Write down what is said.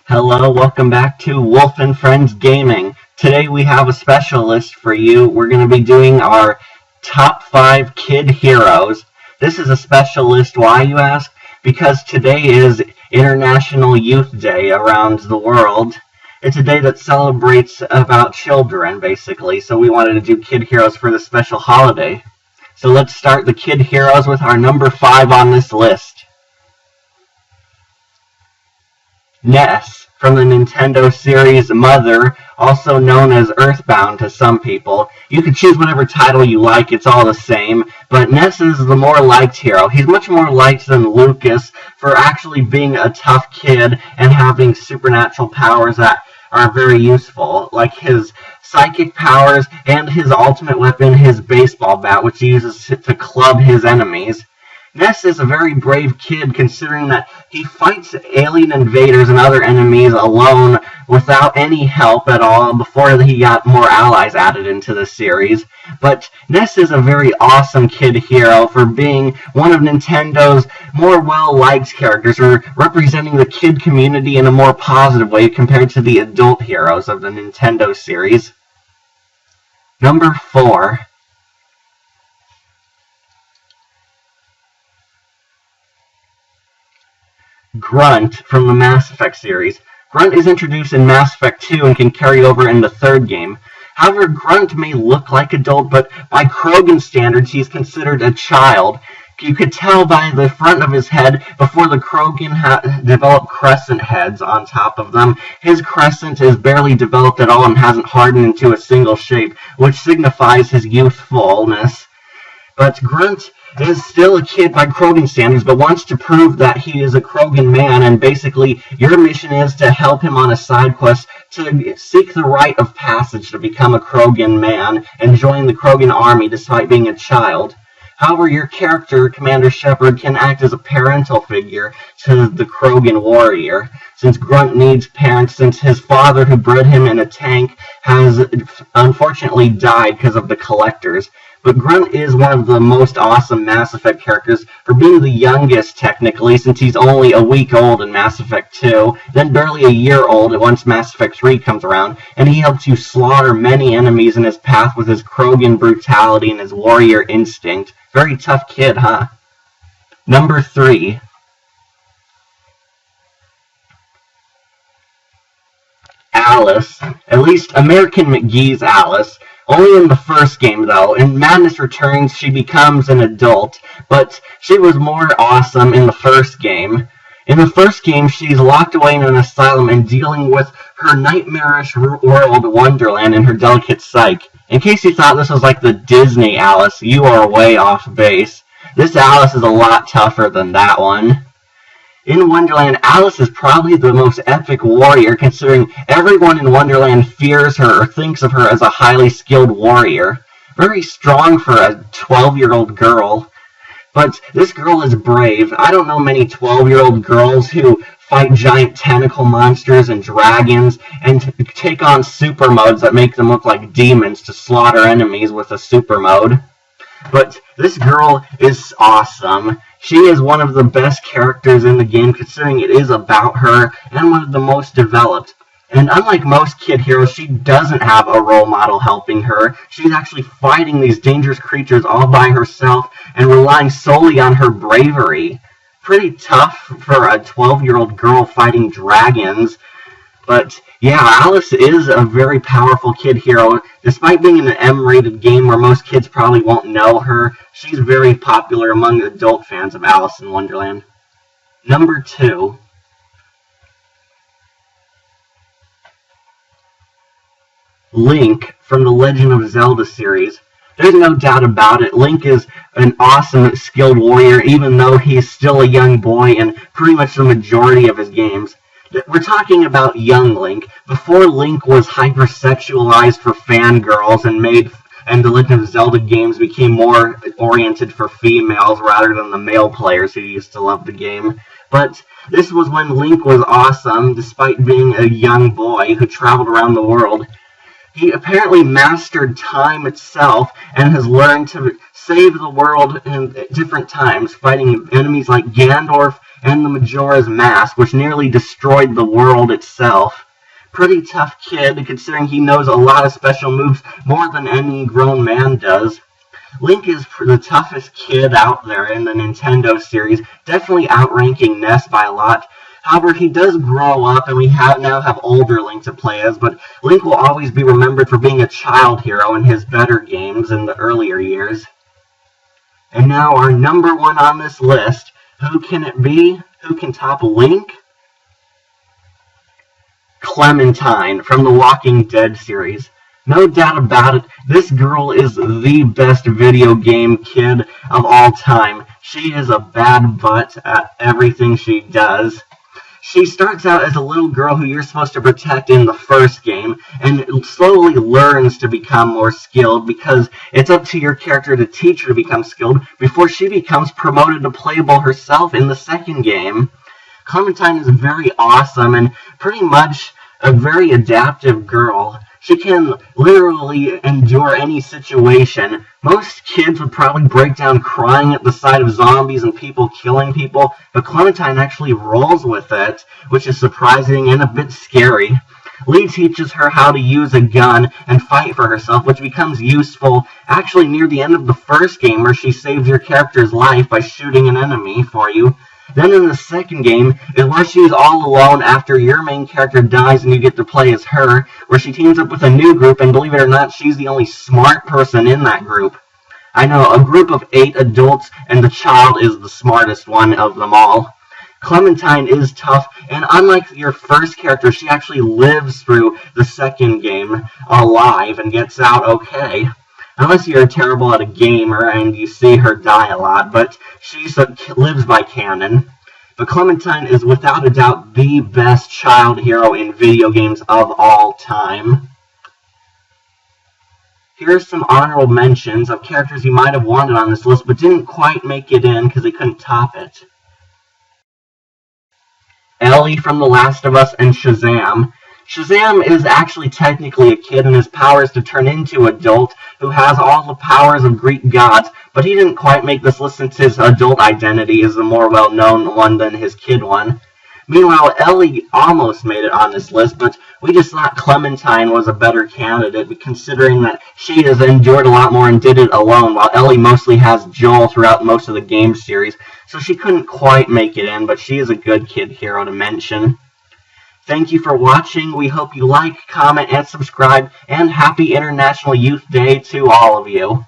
Hello, welcome back to Wolf and Friends Gaming. Today we have a special list for you. We're going to be doing our top 5 kid heroes. This is a special list, why you ask? Because today is International Youth Day around the world. It's a day that celebrates about children, basically, so we wanted to do kid heroes for this special holiday. So let's start the kid heroes with our number 5 on this list. Ness, from the Nintendo series Mother, also known as Earthbound to some people. You can choose whatever title you like, it's all the same, but Ness is the more liked hero. He's much more liked than Lucas for actually being a tough kid and having supernatural powers that are very useful, like his psychic powers and his ultimate weapon, his baseball bat, which he uses to club his enemies. Ness is a very brave kid considering that he fights alien invaders and other enemies alone without any help at all before he got more allies added into the series. But Ness is a very awesome kid hero for being one of Nintendo's more well-liked characters, or representing the kid community in a more positive way compared to the adult heroes of the Nintendo series. Number 4. Grunt from the Mass Effect series. Grunt is introduced in Mass Effect 2 and can carry over in the third game. However, Grunt may look like adult, but by Krogan standards, he's considered a child. You could tell by the front of his head, before the Krogan developed crescent heads on top of them, his crescent is barely developed at all and hasn't hardened into a single shape, which signifies his youthfulness. But Grunt is still a kid by Krogan standards, but wants to prove that he is a Krogan man, and basically your mission is to help him on a side quest to seek the rite of passage to become a Krogan man and join the Krogan army despite being a child. However, your character, Commander Shepard, can act as a parental figure to the Krogan warrior, since Grunt needs parents, since his father, who bred him in a tank, has unfortunately died because of the Collectors. But Grunt is one of the most awesome Mass Effect characters for being the youngest, technically, since he's only a week old in Mass Effect 2, then barely a year old once Mass Effect 3 comes around, and he helps you slaughter many enemies in his path with his Krogan brutality and his warrior instinct. Very tough kid, huh? Number 3. Alice. At least American McGee's Alice. Only in the first game, though. In Madness Returns, she becomes an adult, but she was more awesome in the first game. In the first game, she's locked away in an asylum and dealing with her nightmarish world Wonderland and her delicate psyche. In case you thought this was like the Disney Alice, you are way off base. This Alice is a lot tougher than that one. In Wonderland, Alice is probably the most epic warrior, considering everyone in Wonderland fears her or thinks of her as a highly skilled warrior. Very strong for a 12-year-old girl. But this girl is brave. I don't know many 12-year-old girls who fight giant tentacle monsters and dragons and take on super modes that make them look like demons to slaughter enemies with a super mode. But this girl is awesome. She is one of the best characters in the game, considering it is about her, and one of the most developed. And unlike most kid heroes, she doesn't have a role model helping her. She's actually fighting these dangerous creatures all by herself and relying solely on her bravery. Pretty tough for a 12-year-old girl fighting dragons. But yeah, Alice is a very powerful kid hero. Despite being in an M-rated game where most kids probably won't know her, she's very popular among adult fans of Alice in Wonderland. Number 2. Link from the Legend of Zelda series. There's no doubt about it, Link is an awesome, skilled warrior, even though he's still a young boy in pretty much the majority of his games. We're talking about young Link, before Link was hypersexualized for fangirls and the Legend of Zelda games became more oriented for females rather than the male players who used to love the game. But this was when Link was awesome, despite being a young boy who traveled around the world. He apparently mastered time itself and has learned to save the world in different times, fighting enemies like Ganondorf and the Majora's Mask, which nearly destroyed the world itself. Pretty tough kid, considering he knows a lot of special moves more than any grown man does. Link is the toughest kid out there in the Nintendo series, definitely outranking Ness by a lot. However, he does grow up, and we now have older Link to play as, but Link will always be remembered for being a child hero in his better games in the earlier years. And now our number one on this list, who can it be? Who can top Link? Clementine from the Walking Dead series. No doubt about it, this girl is the best video game kid of all time. She is a bad butt at everything she does. She starts out as a little girl who you're supposed to protect in the first game, and slowly learns to become more skilled because it's up to your character to teach her to become skilled before she becomes promoted to playable herself in the second game. Clementine is very awesome and pretty much a very adaptive girl. She can literally endure any situation. Most kids would probably break down crying at the sight of zombies and people killing people, but Clementine actually rolls with it, which is surprising and a bit scary. Lee teaches her how to use a gun and fight for herself, which becomes useful actually near the end of the first game, where she saves your character's life by shooting an enemy for you. Then in the second game is where she's all alone after your main character dies and you get to play as her, where she teams up with a new group, and believe it or not, she's the only smart person in that group. I know, a group of 8 adults, and the child is the smartest one of them all. Clementine is tough, and unlike your first character, she actually lives through the second game alive and gets out okay. Unless you're terrible at a gamer and you see her die a lot, but she lives by canon. But Clementine is without a doubt the best child hero in video games of all time. Here are some honorable mentions of characters you might have wanted on this list, but didn't quite make it in because they couldn't top it. Ellie from The Last of Us and Shazam. Shazam is actually technically a kid, and his power is to turn into an adult who has all the powers of Greek gods, but he didn't quite make this list since his adult identity is a more well-known one than his kid one. Meanwhile, Ellie almost made it on this list, but we just thought Clementine was a better candidate, considering that she has endured a lot more and did it alone, while Ellie mostly has Joel throughout most of the game series, so she couldn't quite make it in, but she is a good kid hero to mention. Thank you for watching. We hope you like, comment, and subscribe, and happy International Youth Day to all of you.